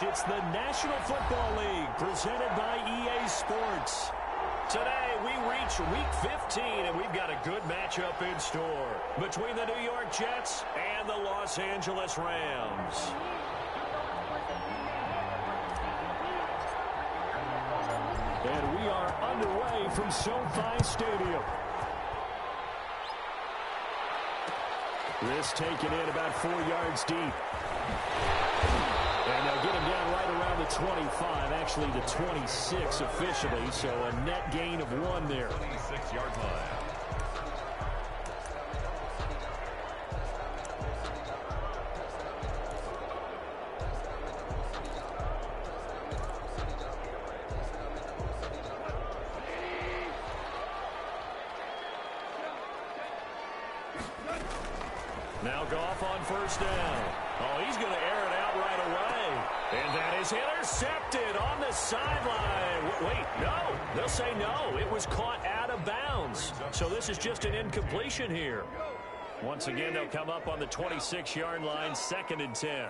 It's the National Football League presented by EA Sports. Today, we reach Week 15, and we've got a good matchup in store between the New York Jets and the Los Angeles Rams. And we are underway from SoFi Stadium. This taken in about 4 yards deep. And they'll get him down right around the 25, actually the 26 officially, so a net gain of 1 there. 26-yard line. Now Goff on first down. Oh, he's going to air it out right away. And that is intercepted on the sideline. Wait, no. They'll say no. It was caught out of bounds. So this is just an incompletion here. Once again, they'll come up on the 26-yard line, 2nd and 10.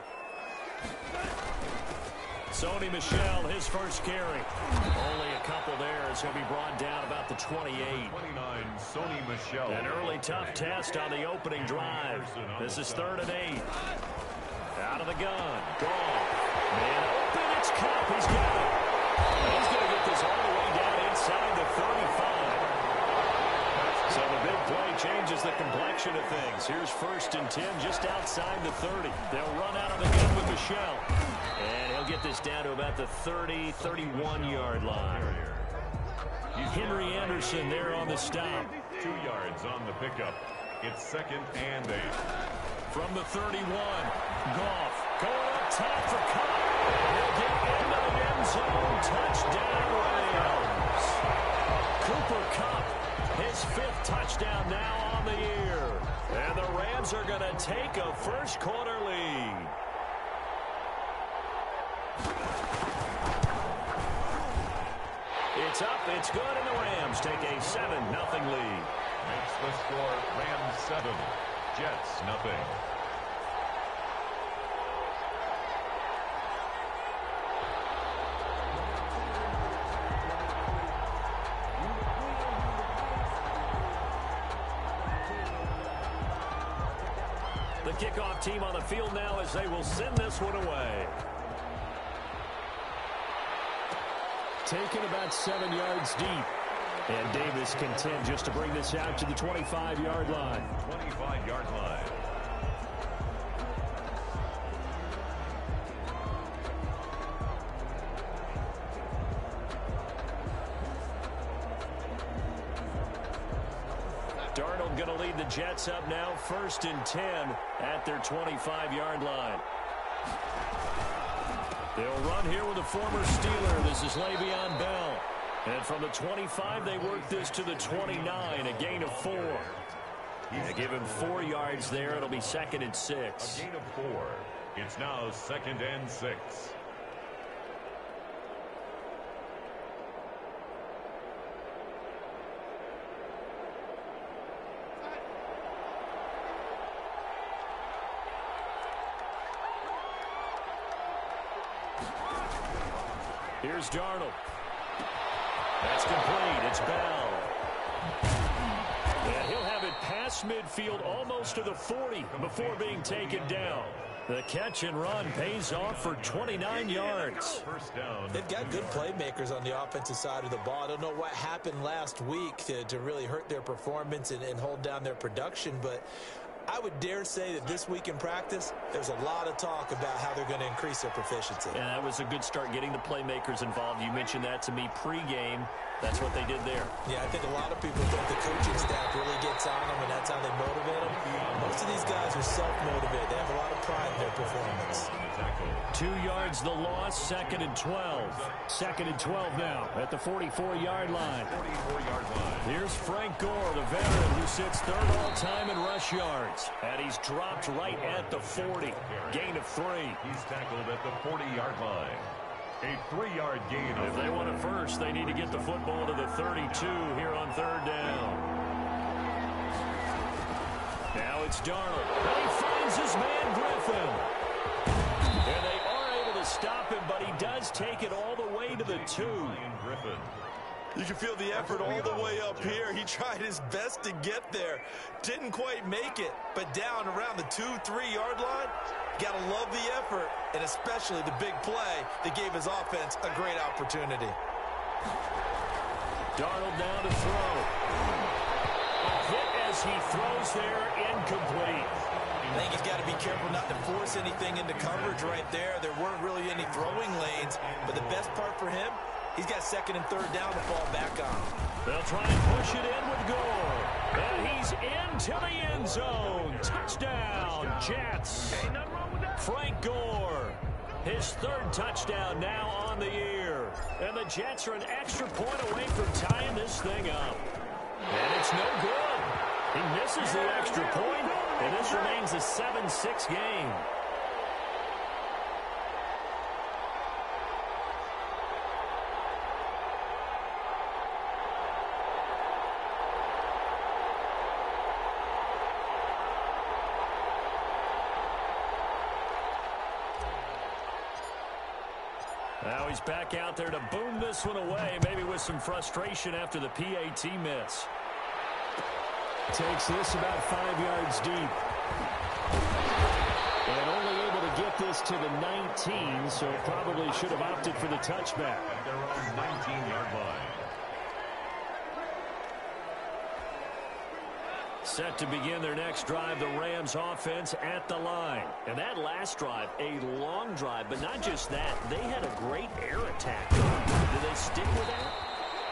Sony Michel, his first carry. Only a couple there as he'll be brought down about the 28. 29, Sony Michel. An early tough test on the opening drive. This is 3rd and 8. Out of the gun. Goff. Man open. It's Kupp. He's got it. He's going to get this all the way down inside the 35. So the big play changes the complexion of things. Here's 1st and 10 just outside the 30. They'll run out of the gun with Michel. And he'll get this down to about the 30, 31-yard line. Henry Anderson there on the stop. 2 yards on the pickup. It's 2nd and 8. From the 31, Goff going up top for Kupp. He'll get into the end zone. Touchdown, Rams. Cooper Kupp, his 5th touchdown now on the year. And the Rams are going to take a first-quarter lead. It's up, it's good, and the Rams take a 7-0 lead. Makes the score Rams 7, Jets nothing. The kickoff team on the field now as they will send this one away. Taken about 7 yards deep. And Davis content just to bring this out to the 25-yard line. 25-yard line. Darnold going to lead the Jets up now, 1st and 10 at their 25-yard line. They'll run here with a former Steeler. This is Le'Veon Bell. And from the 25, they work this to the 29, a gain of 4. They give him 4 yards there. It'll be 2nd and 6. A gain of 4. It's now 2nd and 6. Here's Darnold. That's complete. It's Bell. And he'll have it past midfield almost to the 40 before being taken down. The catch and run pays off for 29 yards. First down. They've got good playmakers on the offensive side of the ball. I don't know what happened last week to really hurt their performance and hold down their production, but I would dare say that this week in practice, there's a lot of talk about how they're going to increase their proficiency. And that was a good start getting the playmakers involved. You mentioned that to me pregame. That's what they did there. Yeah, I think a lot of people think the coaching staff really gets on them, and that's how they motivate them. Most of these guys are self-motivated. They have a lot of pride in their performance. 2 yards the loss, 2nd and 12. 2nd and 12 now at the 44-yard line. 44-yard line. Here's Frank Gore, the veteran who sits 3rd all-time in rush yards. And he's dropped right at the 40. Gain of 3. He's tackled at the 40-yard line. A 3-yard gain. If they want it first, they need to get the football to the 32 here on 3rd down. Now it's Darnold. And he finds his man Griffin. And they are able to stop him, but he does take it all the way to the 2. You can feel the effort all the way up here. He tried his best to get there. Didn't quite make it, but down around the 2-3-yard line, got to love the effort, and especially the big play that gave his offense a great opportunity. Darnold down to throw. A hit as he throws there, incomplete. I think he's got to be careful not to force anything into coverage right there. There weren't really any throwing lanes, but the best part for him, he's got 2nd and 3rd down to fall back on. They'll try and push it in with Gore. And he's into the end zone. Touchdown, Jets. Frank Gore, his 3rd touchdown now on the year. And the Jets are an extra point away from tying this thing up. And it's no good. He misses the extra point, and this remains a 7-6 game. Now he's back out there to boom this one away, maybe with some frustration after the PAT miss. Takes this about 5 yards deep. And only able to get this to the 19, so probably should have opted for the touchback. At their own 19-yard line. Set to begin their next drive, the Rams offense at the line. And that last drive, a long drive, but not just that. They had a great air attack. Do they stick with that?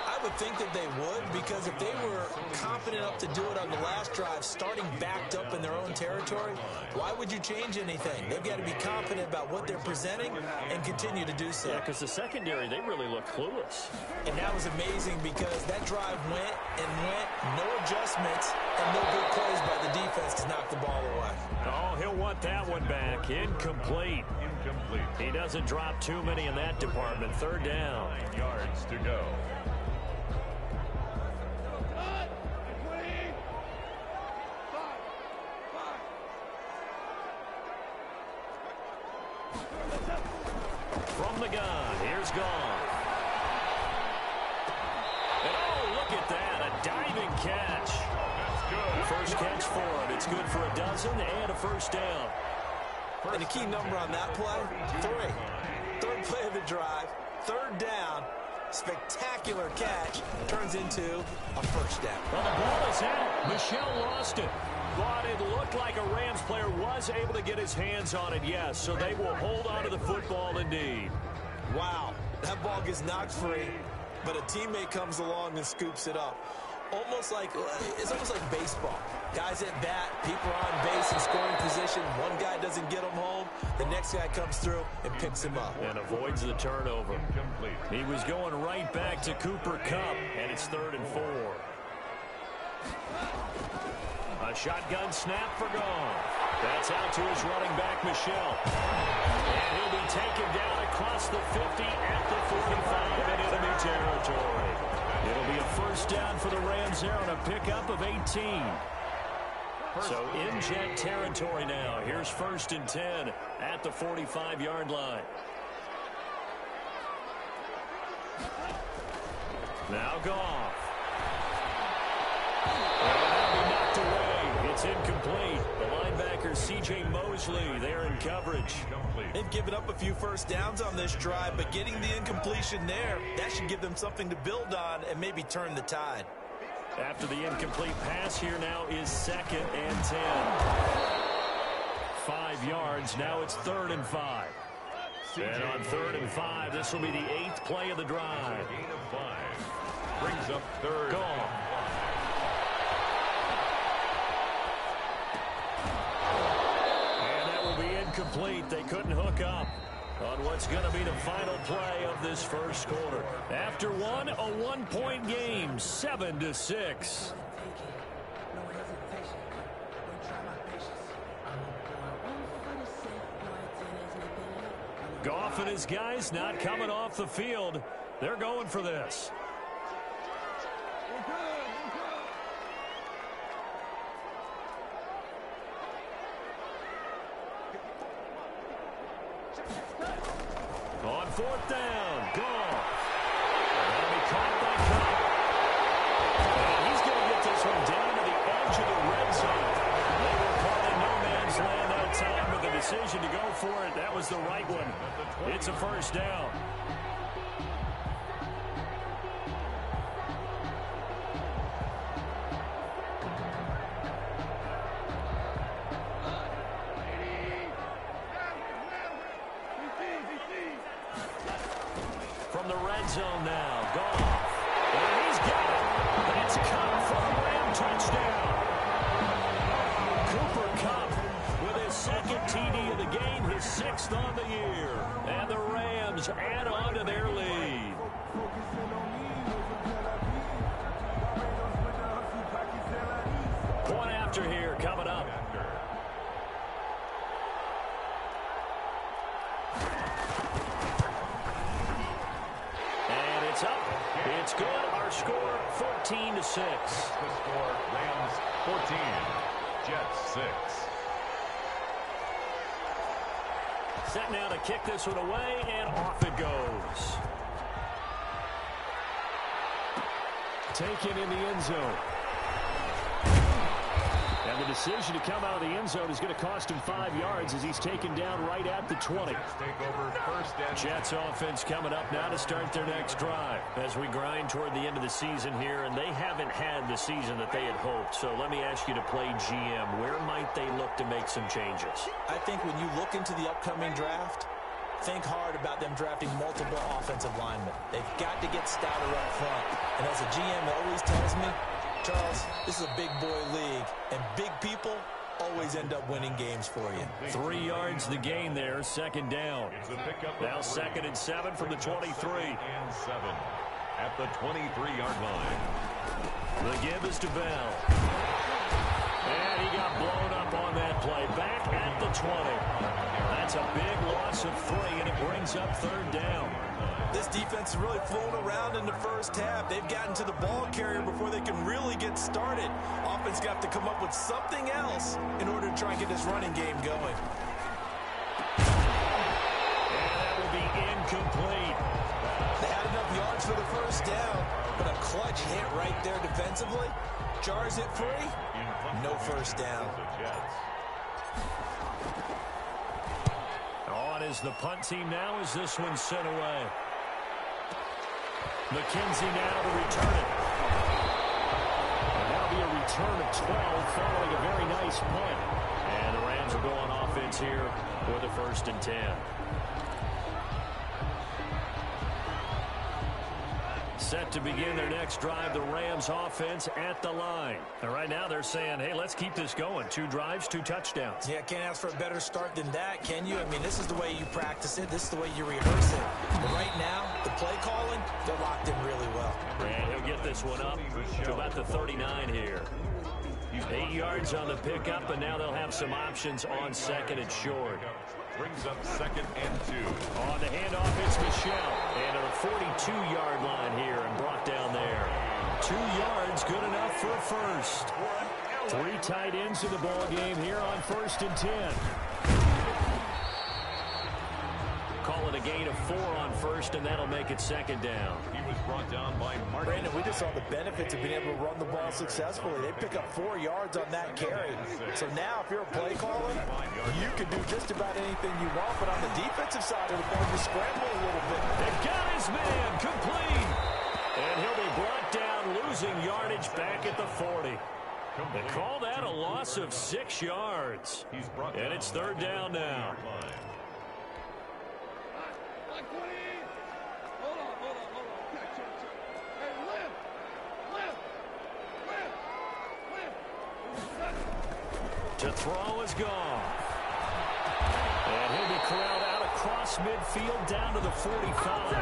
I would think that they would, because if they were confident enough to do it on the last drive, starting backed up in their own territory, why would you change anything? They've got to be confident about what they're presenting and continue to do so. Yeah, because the secondary, they really look clueless. And that was amazing because that drive went and went, no adjustments, and no good plays by the defense to knock the ball away. Oh, he'll want that one back. Incomplete. He doesn't drop too many in that department. 3rd down. 9 yards to go. From the gun, here's Goff. And oh, look at that, a diving catch. That's good. First catch for him. It's good for a dozen and a 1st down. And the key number on that play, 3. 3rd play of the drive, 3rd down, spectacular catch, turns into a 1st down. Well, the ball is out. Michel lost it. But it looked like a Rams player was able to get his hands on it, yes. So they will hold on to the football indeed. Wow, that ball gets knocked free, but a teammate comes along and scoops it up. It's almost like baseball. Guys at bat, people are on base in scoring position. One guy doesn't get him home. The next guy comes through and picks him up. And avoids the turnover. Incomplete. He was going right back to Cooper Kupp, and it's 3rd and 4. A shotgun snap for Goff. That's out to his running back, Michel. And he'll be taken down across the 50 at the 45 in enemy territory. It'll be a 1st down for the Rams there on a pickup of 18. So in Jet territory now. Here's 1st and 10 at the 45-yard line. Now Goff. Knocked away. It's incomplete. The linebacker, C.J. Mosley, there in coverage. They've given up a few 1st downs on this drive, but getting the incompletion there, that should give them something to build on and maybe turn the tide. After the incomplete pass, here now is 2nd and 10. 5 yards. Now it's 3rd and 5. And on 3rd and 5, this will be the 8th play of the drive. Gain of 5. Brings up 3rd. Goff. Incomplete. They couldn't hook up on what's going to be the final play of this 1st quarter. After one, a 1-point game, 7-6. Goff and his guys not coming off the field. They're going for this. fourth down. Goff. And he caught by Cobb. And he's going to get this one down to the edge of the red zone. They were caught in no man's land that time, but the decision to go for it, that was the right one. It's a first down. From the red zone now, Goff. And he's got it. That's Kupp for a Ram touchdown. Cooper Kupp with his second TD of the game, his sixth on the year. And the Rams add on to their lead. Point after here coming up. It's up. It's good. Our score, 14-6. The score, Rams 14, Jets 6. Set now to kick this one away, and off it goes. Taken in the end zone. And the decision to come out of the end zone is going to cost him 5 yards as he's taken down right at the 20. Jets offense coming up now to start their next drive as we grind toward the end of the season here, and they haven't had the season that they had hoped. So let me ask you to play GM. Where might they look to make some changes? I think when you look into the upcoming draft, think hard about them drafting multiple offensive linemen. They've got to get stouter up front. And as a GM always tells me, Charles, this is a big boy league, and big people always end up winning games for you. 3 yards the gain there, second down. Now 2nd and 7 from the 23. 2nd and 7 at the 23-yard line. The give is to Bell. And he got blown up on that play. Back at the 20. That's a big loss of 3, and it brings up 3rd down. This defense is really flown around in the first half. They've gotten to the ball carrier before they can really get started. Offense got to come up with something else in order to try and get this running game going. And that will be incomplete. They had enough yards for the first down, but a clutch hit right there defensively. Jars it free. No first down. On is the punt team now as this one's sent away. McKenzie now to return it. And that'll be a return of 12 following a very nice punt. And the Rams will go on offense here with a 1st and 10. Set to begin their next drive, the Rams offense at the line. And right now they're saying, hey, let's keep this going. 2 drives, 2 touchdowns. Yeah, can't ask for a better start than that, can you? I mean, this is the way you practice it. This is the way you rehearse it. But right now, the play calling, they're locked in really well. And he'll get this one up to about the 39 here. 8 yards on the pickup, and now they'll have some options on 2nd and short. Brings up 2nd and 2. On the handoff, it's Michel. And to the 42-yard line here and brought down there. 2 yards, good enough for a first. 3 tight ends in the ball game here on 1st and 10. Call it a gain of 4 on 1st, and that'll make it 2nd down. He was brought down by Martin. Brandon, we just saw the benefits of being able to run the ball successfully. They pick up 4 yards on that carry. So now, if you're a play caller, you can do just about anything you want. But on the defensive side of the ball, you scramble a little bit. They've got his man complete. And he'll be brought down, losing yardage back at the 40. They call that a loss of 6 yards. And it's 3rd down now. To throw is gone. And he'll be corralled out across midfield down to the 45.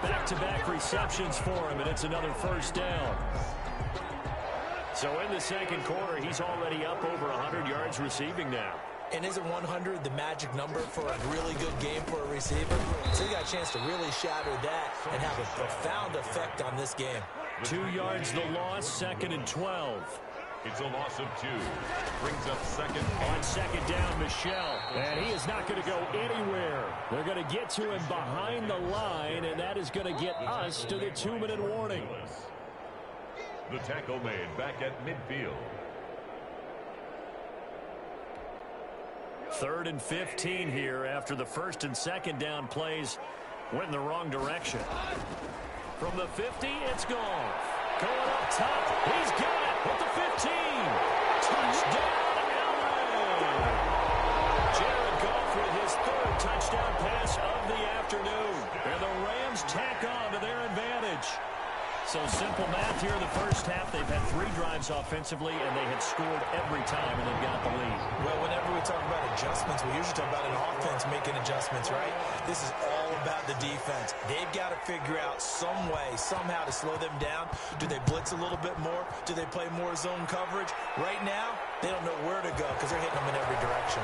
Back-to-back receptions for him, and it's another 1st down. So in the 2nd quarter, he's already up over 100 yards receiving now. And isn't 100 the magic number for a really good game for a receiver? So he got a chance to really shatter that and have a profound effect on this game. 2 yards the loss, 2nd and 12. It's a loss of 2. Brings up second. On second down, Michel. And he is not going to go anywhere. They're going to get to him behind the line, and that is going to get us to the 2-minute warning. The tackle made back at midfield. 3rd and 15 here after the 1st and 2nd down plays went in the wrong direction. From the 50, it's Goff. Going up top, he's got it at the 15. Touchdown, LA! Jared Goff with his 3rd touchdown pass of the afternoon. And the Rams tack on to their advantage. So simple math here in the first half. They've had 3 drives offensively, and they had scored every time, and they've got the lead. Well, whenever we talk about adjustments, we usually talk about an offense making adjustments, right? This is all about the defense. They've got to figure out some way, somehow to slow them down. Do they blitz a little bit more? Do they play more zone coverage? Right now, they don't know where to go because they're hitting them in every direction.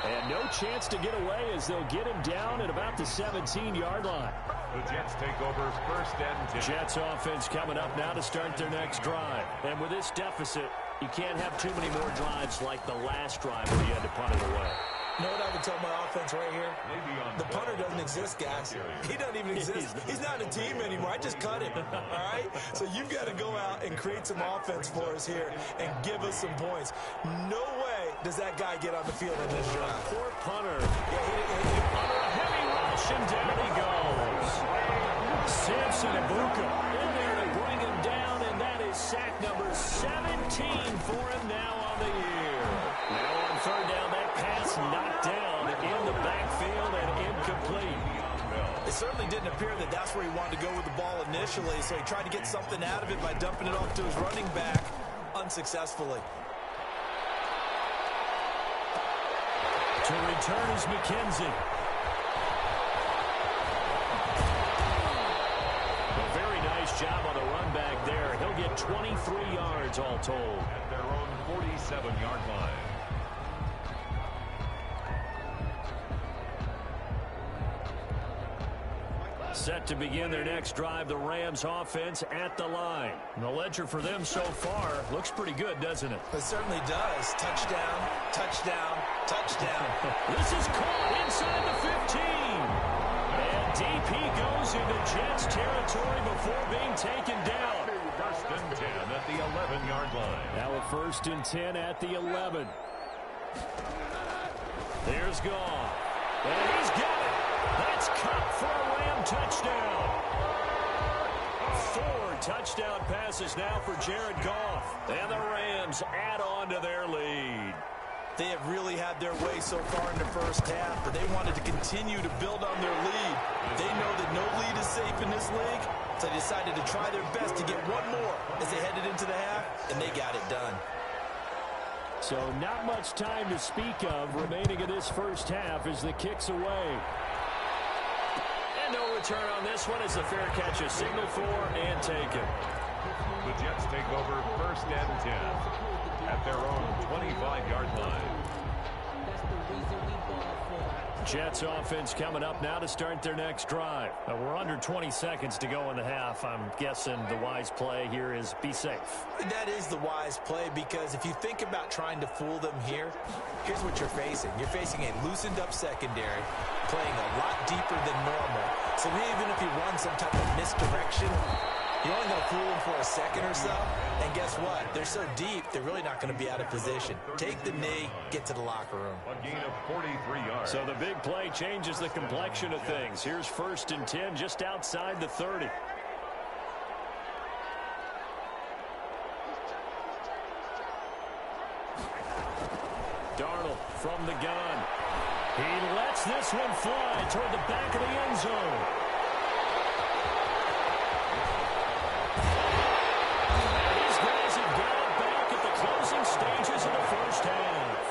And no chance to get away as they'll get him down at about the 17-yard line. The Jets take over 1st and 10. Jets offense coming up now to start their next drive. And with this deficit, you can't have too many more drives like the last drive where you had to punt it away. You know what I would tell my offense right here? The punter doesn't exist, guys. He doesn't even exist. He's not a team anymore. I just cut him, all right? So you've got to go out and create some offense for us here and give us some points. No way does that guy get on the field in this drive. Poor punter. Under a heavy rush, and down he goes. Samson Ibuka in there to bring him down, and that is sack number 17 for him now on the year. Now on 3rd down, that pass knocked down in the backfield and incomplete. It certainly didn't appear that that's where he wanted to go with the ball initially, so he tried to get something out of it by dumping it off to his running back unsuccessfully. To return is McKenzie. A very nice job on the run back there. He'll get 23 yards all told. At their own 47-yard line. Set to begin their next drive, the Rams offense at the line. And the ledger for them so far looks pretty good, doesn't it? It certainly does. Touchdown, touchdown, touchdown. This is caught inside the 15. And DP goes into Jets territory before being taken down. 1st and 10 at the 11-yard line. Now a 1st and 10 at the 11. There's Goff. And he's got it. That's caught for a Ram touchdown. 4 touchdown passes now for Jared Goff. And the Rams add on to their lead. They have really had their way so far in the first half, but they wanted to continue to build on their lead. They know that no lead is safe in this league, so they decided to try their best to get one more as they headed into the half, and they got it done. So not much time to speak of remaining in this first half as the kick's away. And no return on this one as the fair catch is signaled for and taken. The Jets take over 1st and 10 at their own 25-yard line. Jets offense coming up now to start their next drive. We're under 20 seconds to go in the half. I'm guessing the wise play here is be safe. That is the wise play because if you think about trying to fool them here, here's what you're facing. You're facing a loosened up secondary playing a lot deeper than normal. So even if you run some type of misdirection, you're only going to fool them for a second or so. And guess what? They're so deep, they're really not going to be out of position. Take the knee, get to the locker room. A gain of 43 yards. So the big play changes the complexion of things. Here's 1st and 10 just outside the 30. Darnold from the gun. He lets this one fly toward the back of the end zone. Stages of the first half.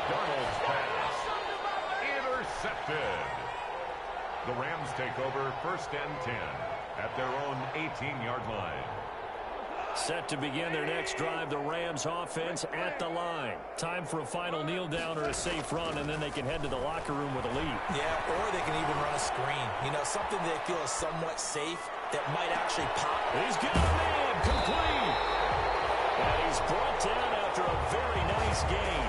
Darnold's pass intercepted. The Rams take over 1st and 10 at their own 18-yard line. Set to begin their next drive, the Rams offense at the line. Time for a final kneel down or a safe run, and then they can head to the locker room with a lead. Yeah, or they can even run a screen. You know, something they feel is somewhat safe that might actually pop. He's got a man complete. And he's brought down after a very nice gain.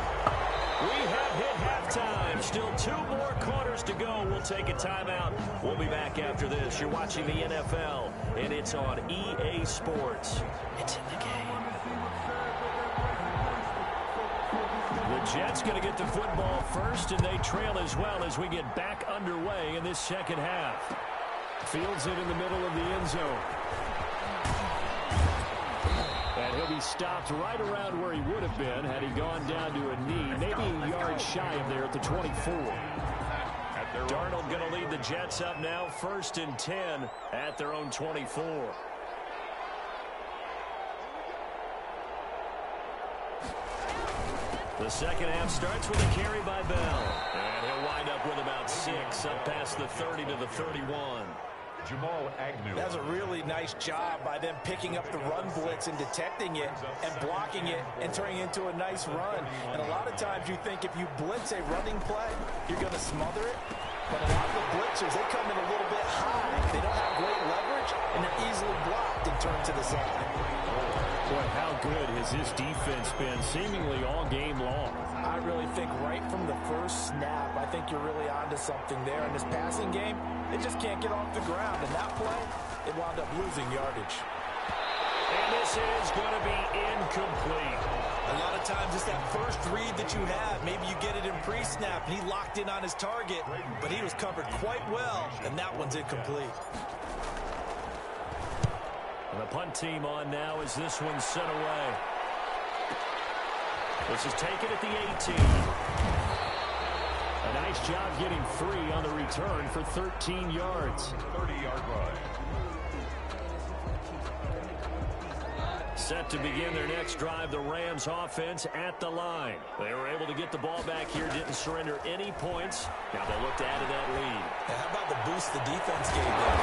We have hit halftime. Still 2 more quarters to go. We'll take a timeout. We'll be back after this. You're watching the NFL, and it's on EA Sports. It's in the game. The Jets going to get the football first, and they trail as well as we get back underway in this second half. Fields it in the middle of the end zone. And he'll be stopped right around where he would have been had he gone down to a knee, maybe a yard shy of there at the 24. Darnold going to lead the Jets up now, 1st and 10 at their own 24. The second half starts with a carry by Bell. And he'll wind up with about 6, up past the 30 to the 31. Jamal Agnew. That's a really nice job by them picking up the run blitz and detecting it and blocking it and turning it into a nice run. And a lot of times you think if you blitz a running play, you're going to smother it. But a lot of the blitzers, they come in a little bit high. They don't have great leverage, and they're easily blocked and turned to the side. Boy, how good has this defense been seemingly all game long? I really think right from the first snap, I think you're really onto something there. In this passing game, they just can't get off the ground. And that play, they wound up losing yardage. And this is going to be incomplete. A lot of times it's that first read that you have. Maybe you get it in pre-snap, and he locked in on his target, but he was covered quite well, and that one's incomplete. And the punt team on now as this one's sent away. This is taken at the 18. A nice job getting free on the return for 13 yards. 30-yard line. Set to begin their next drive, the Rams offense at the line. They were able to get the ball back here, didn't surrender any points. Now they'll look to add to that lead. Now, how about the boost the defense gave them?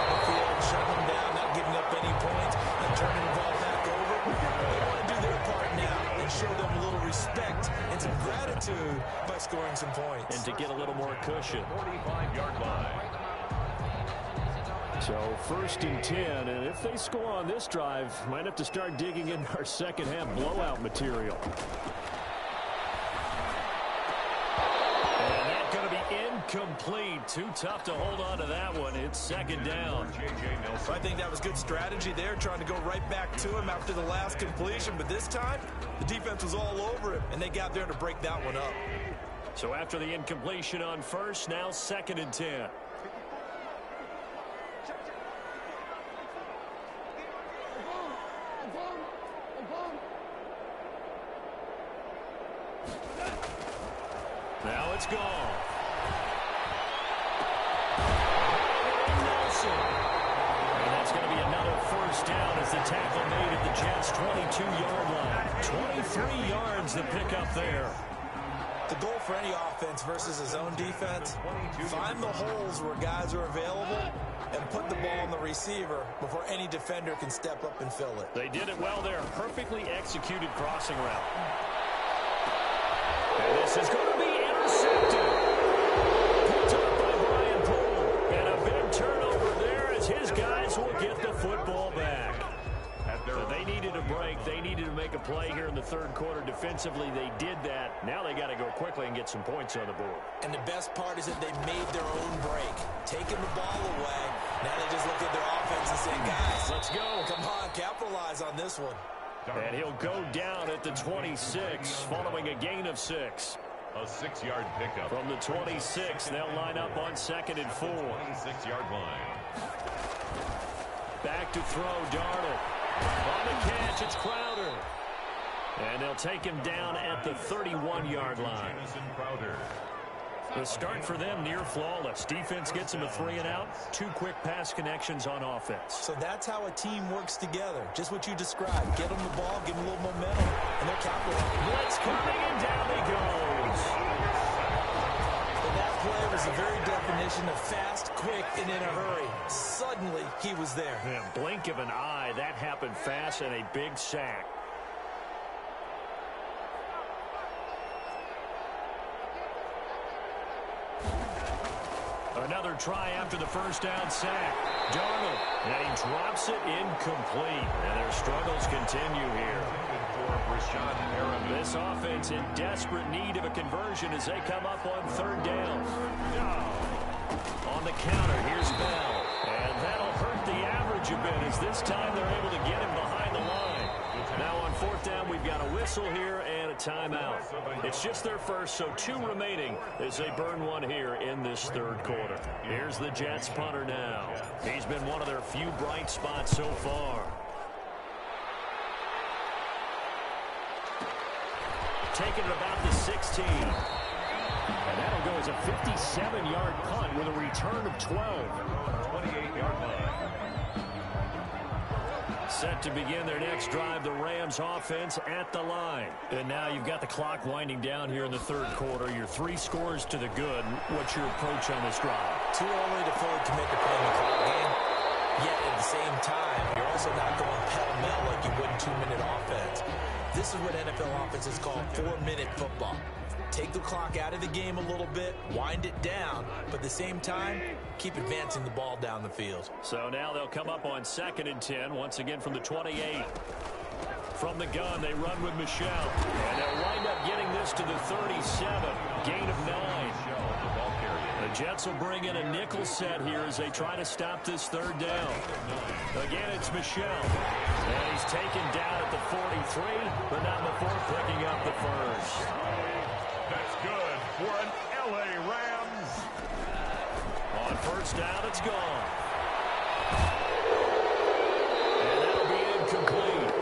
The field, shutting them down, not giving up any points, and turning the ball back over. They want to do their part now and show them a little respect and some gratitude by scoring some points. And to get a little more cushion. 45-yard line. So 1st and 10, and if they score on this drive, might have to start digging in our second half blowout material. And that's going to be incomplete. Too tough to hold on to that one. It's 2nd down. I think that was good strategy there, trying to go right back to him after the last completion. But this time, the defense was all over him, and they got there to break that one up. So after the incompletion on 1st, now 2nd and 10. Now it's gone. Nelson. And that's going to be another 1st down as the tackle made at the Jets' 22-yard line. 23 yards to pick up there. The goal for any offense versus his own defense, find the holes where guys are available and put the ball on the receiver before any defender can step up and fill it. They did it well there. Perfectly executed crossing route. And this is going to be intercepted. Picked up by Brian Poole. And a big turnover there as his guys will get the football back. So they needed a break. They needed to make a play here in the 3rd quarter defensively. They did that. Now they got to go quickly and get some points on the board. And the best part is that they made their own break, taking the ball away. Now they just look at their offense and say, guys, let's go. Come on, capitalize on this one. And he'll go down at the 26 following a gain of 6. A 6-yard pickup. From the 26, they'll line up on 2nd and 4. 26-yard line. Back to throw, Darnold. On the catch, it's Crowder. And they'll take him down at the 31-yard line. Jamison Crowder. The start for them near flawless. Defense gets them a 3-and-out. 2 quick pass connections on offense. So that's how a team works together. Just what you described. Get them the ball, give them a little momentum, and they're capitalizing. Blitz coming, and down he goes. And that play was the very definition of fast, quick, and in a hurry. Suddenly, he was there. Yeah, blink of an eye. That happened fast and a big sack. Another try after the first down sack. Darnold, and he drops it incomplete. And their struggles continue here. This offense in desperate need of a conversion as they come up on third down. On the counter, here's Bell. And that'll hurt the average a bit as this time they're able to get him behind the line. Now on fourth down, we've got a whistle here and a timeout. It's just their first, so 2 remaining as they burn one here in this third quarter. Here's the Jets punter now. He's been one of their few bright spots so far. Taking it about the 16. And that'll go as a 57-yard punt with a return of 12. 28-yard line. Set to begin their next drive, the Rams offense at the line. And now you've got the clock winding down here in the third quarter. Your 3 scores to the good. What's your approach on this drive? Too early to fully commit to playing the clock game. Yet at the same time, you're also not going pell-mell like you would in 2-minute offense. This is what NFL offenses call 4-minute football. Take the clock out of the game a little bit, wind it down, but at the same time, keep advancing the ball down the field. So now they'll come up on 2nd and 10, once again from the 28. From the gun, they run with Michel. And they'll wind up getting this to the 37. Gain of 9. The Jets will bring in a nickel set here as they try to stop this third down. Again, it's Michel. And he's taken down at the 43, but not before picking up the first. That's good for an L.A. Rams. On first down, it's gone. And that'll be incomplete.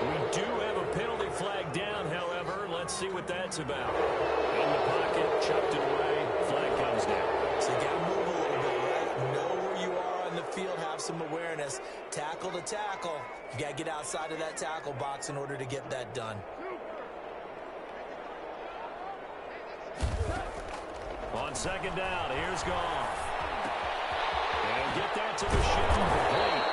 We do have a penalty flag down, however. Let's see what that's about. In the pocket, chucked it away. Flag comes down. So you got to move a little bit, right? Know where you are on the field, have some awareness. Tackle to tackle. You got to get outside of that tackle box in order to get that done. On second down, here's Goff. And get that to Michel complete.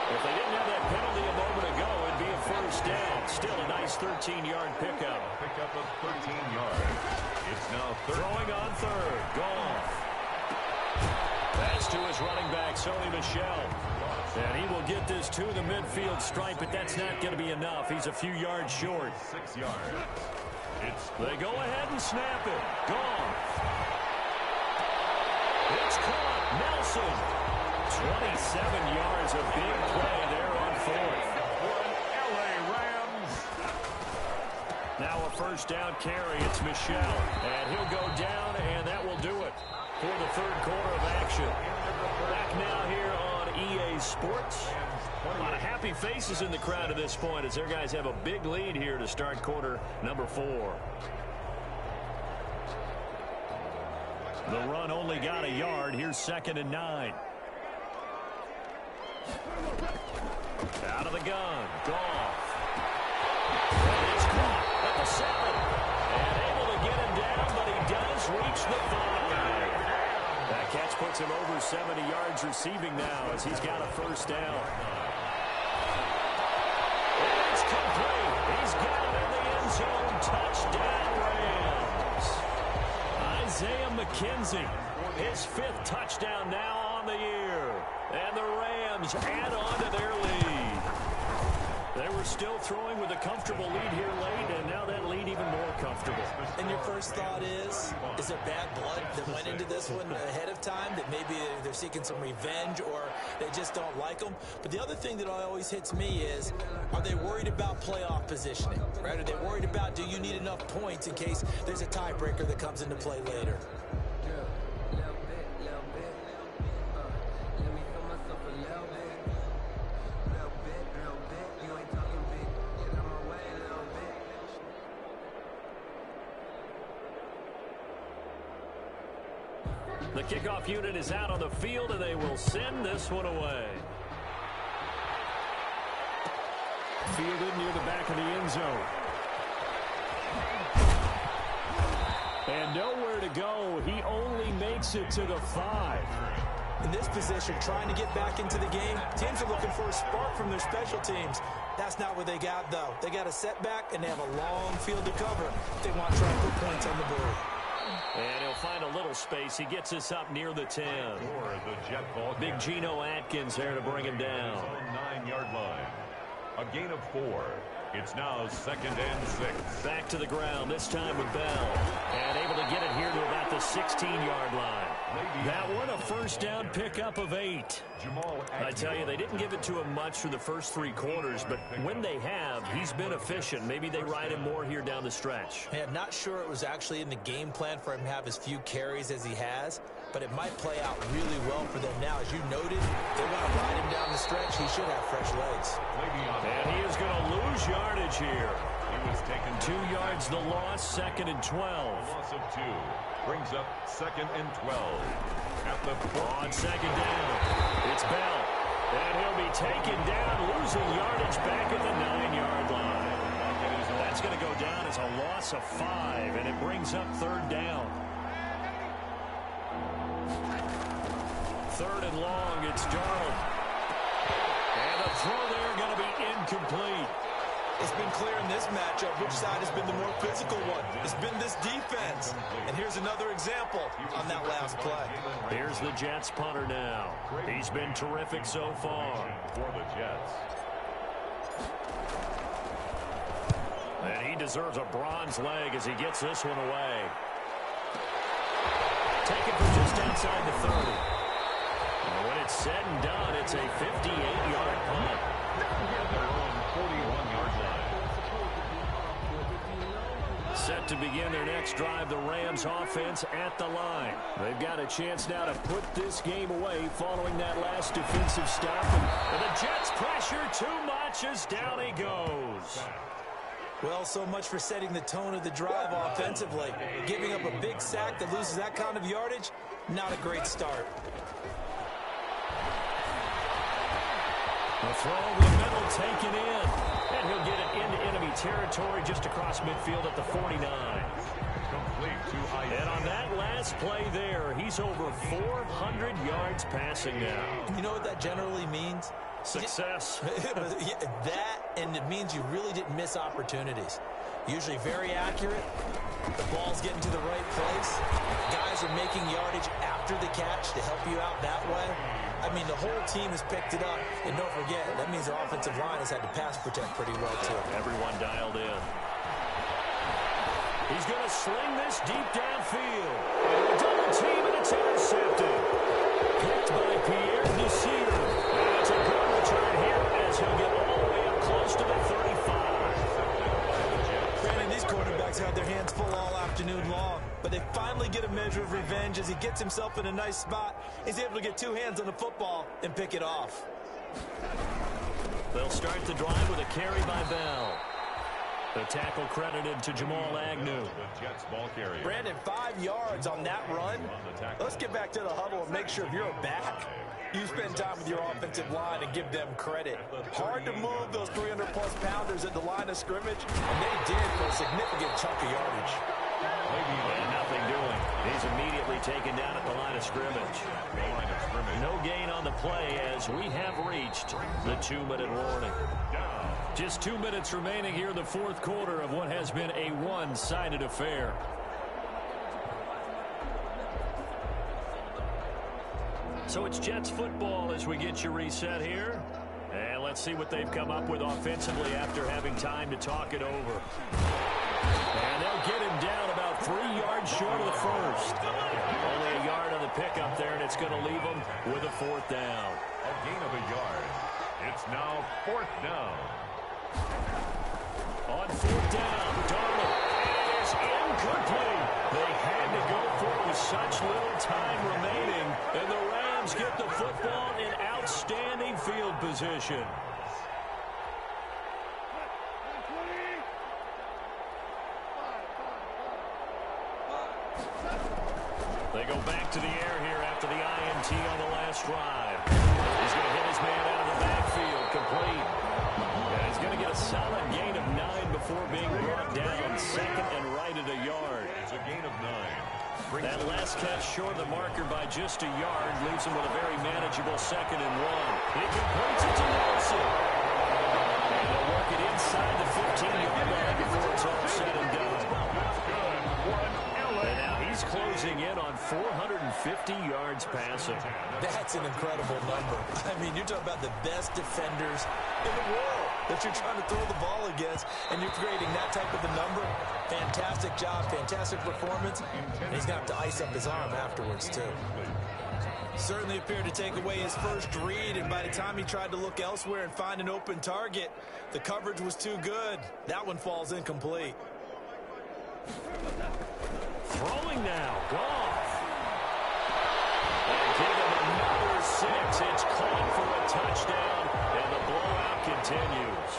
If they didn't have that penalty a moment ago, it'd be a first down. Still a nice 13-yard pickup. Pickup of 13 yards. It's now throwing on third. Goff. That's to his running back, Sony Michel. And he will get this to the midfield stripe, but that's not going to be enough. He's a few yards short. 6 yards. They go ahead and snap it. Gone. It's caught. Nelson. 27 yards of big play there on fourth. L.A. Rams. Now a first down carry. It's Michel. And he'll go down, and that will do it for the third quarter of action. Back now here on EA Sports. A lot of happy faces in the crowd at this point as their guys have a big lead here to start quarter number 4. The run only got a yard. Here's 2nd and 9. Out of the gun. Goff. And he's caught at the 7. And able to get him down, but he does reach the 5. That catch puts him over 70 yards receiving now as he's got a first down. It's complete. He's got it in the end zone. Touchdown, Rams. Isaiah McKenzie, his 5th touchdown now on the year. And the Rams add on to their lead. They were still throwing with a comfortable lead here late, and now that lead even more comfortable. And your first thought is there bad blood that went into this one ahead of time, that maybe they're seeking some revenge or they just don't like them? But the other thing that always hits me is, are they worried about playoff positioning? Right? Are they worried about, do you need enough points in case there's a tiebreaker that comes into play later? The kickoff unit is out on the field, and they will send this one away. Fielded near the back of the end zone. And nowhere to go. He only makes it to the 5. In this position, trying to get back into the game, teams are looking for a spark from their special teams. That's not what they got, though. They got a setback, and they have a long field to cover if they want to try to put points on the board. And he'll find a little space. He gets us up near the 10. Big Geno Atkins there to bring him down. 9-yard line. A gain of 4. It's now 2nd and 6. Back to the ground, this time with Bell. And able to get it here to about the 16-yard line. That one a first down pickup of 8. I tell you, they didn't give it to him much for the first 3 quarters, but when they have, he's been efficient. Maybe they ride him more here down the stretch. Hey, I'm not sure it was actually in the game plan for him to have as few carries as he has, but it might play out really well for them now. As you noted, they want to ride him down the stretch. He should have fresh legs. And he is going to lose yardage here. He was taken 2 yards the loss, 2nd and 12. Loss of 2 brings up 2nd and 12. At the on 2nd down, it's Bell. And he'll be taken down, losing yardage back at the 9-yard line. That's going to go down as a loss of 5, and it brings up 3rd down. 3rd and long, it's Darnold. And the throw there going to be incomplete. It's been clear in this matchup which side has been the more physical one. It's been this defense. And here's another example on that last play. Here's the Jets punter now. He's been terrific so far. For the Jets. And he deserves a bronze leg as he gets this one away. Taken for just outside the 30. And when it's said and done, it's a 58-yard punt. Set to begin their next drive, the Rams offense at the line. They've got a chance now to put this game away following that last defensive stop. And the Jets pressure too much as down he goes. Well, so much for setting the tone of the drive offensively. Giving up a big sack that loses that kind of yardage, not a great start. The throw over the middle taken in. And he'll get it into enemy territory just across midfield at the 49. And on that last play there, he's over 400 yards passing now. You know what that generally means? Success. That, and it means you really didn't miss opportunities. Usually very accurate. The ball's getting to the right place. Guys are making yardage after the catch to help you out that way. I mean, the whole team has picked it up. And don't forget, that means the offensive line has had to pass protect pretty well, too. Everyone dialed in. He's going to sling this deep downfield. And a double team, and it's intercepted. Picked by Pierre Desir. And it's a good return here as he'll get all the way up close to the 35. Granted, these quarterbacks had their hands full all afternoon long, but they finally get a measure of revenge as he gets himself in a nice spot. He's able to get 2 hands on the football and pick it off. They'll start the drive with a carry by Bell. The tackle credited to Jamal Agnew. Brandon, 5 yards on that run. Let's get back to the huddle and make sure if you're a back, you spend time with your offensive line and give them credit. Hard to move those 300-plus pounders at the line of scrimmage, and they did for a significant chunk of yardage. And nothing doing. He's immediately taken down at the line of scrimmage. No gain on the play as we have reached the 2-minute warning. Just 2 minutes remaining here in the 4th quarter of what has been a one-sided affair. So it's Jets football as we get you reset here. And let's see what they've come up with offensively after having time to talk it over. And they'll get him down about 3 yards short of the first. Only a yard on the pickup there, and it's going to leave them with a 4th down. A gain of a yard. It's now 4th down. On 4th down, Darnold is incomplete. They had to go for it with such little time remaining, and the Rams get the football in outstanding field position. They go back to the air here after the INT on the last drive. He's going to hit his man out of the backfield, complete. And he's going to get a solid gain of 9 before being brought down, 2nd and right at a yard. It's a gain of 9. That last catch short of the marker by just a yard leaves him with a very manageable 2nd and 1. He completes it to Nelson. And they'll work it inside the 15-yard line before it's all said and done. And now he's yards passing. That's an incredible number. I mean, you're talking about the best defenders in the world that you're trying to throw the ball against, and you're creating that type of a number. Fantastic job, fantastic performance, and he's going to have to ice up his arm afterwards, too. Certainly appeared to take away his first read, and by the time he tried to look elsewhere and find an open target, the coverage was too good. That one falls incomplete. Throwing now, Goff. And give him another 6. It's caught for a touchdown, and the blowout continues.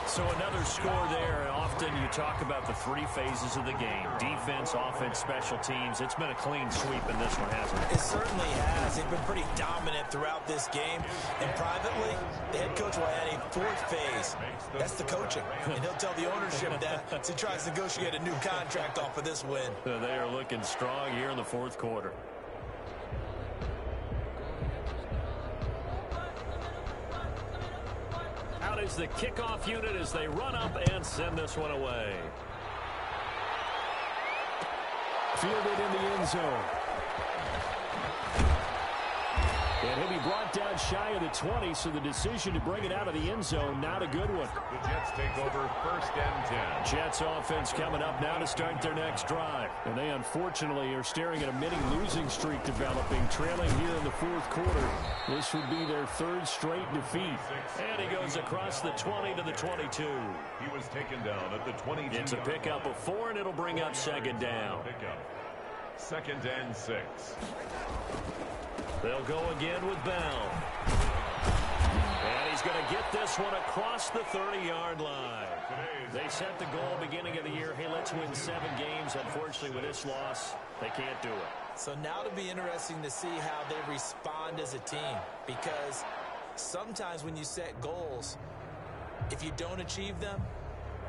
So another score there. Often you talk about the 3 phases of the game: defense, offense, special teams. It's been a clean sweep in this one, hasn't it? It certainly has. They've been pretty dominant throughout this game. And privately, the head coach will add a 4th phase. That's the coaching. And he'll tell the ownership that as he tries to negotiate a new contract off of this win. They are looking strong here in the 4th quarter. Out is the kickoff unit as they run up and send this one away. Fielded in the end zone. And he'll be brought down shy of the 20, so the decision to bring it out of the end zone, not a good one. The Jets take over 1st and 10. Jets offense coming up now to start their next drive. And they unfortunately are staring at a mini losing streak developing, trailing here in the 4th quarter. This would be their 3rd straight defeat. And he goes across the 20 to the 22. He was taken down at the 22. It's a pickup of 4, and it'll bring up 2nd down. Pickup. 2nd and 6. They'll go again with Bell. And he's going to get this one across the 30-yard line. They set the goal beginning of the year. Hey, let's win 7 games. Unfortunately, with this loss, they can't do it. So now it'll be interesting to see how they respond as a team, because sometimes when you set goals, if you don't achieve them,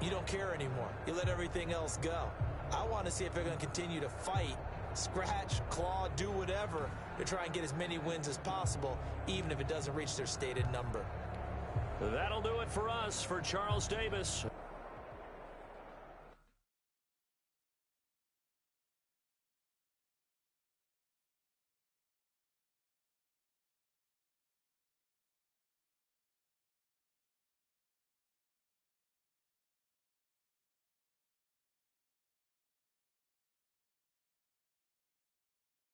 you don't care anymore. You let everything else go. I want to see if they're going to continue to fight, scratch, claw, do whatever to try and get as many wins as possible, even if it doesn't reach their stated number. That'll do it for us. For Charles Davis,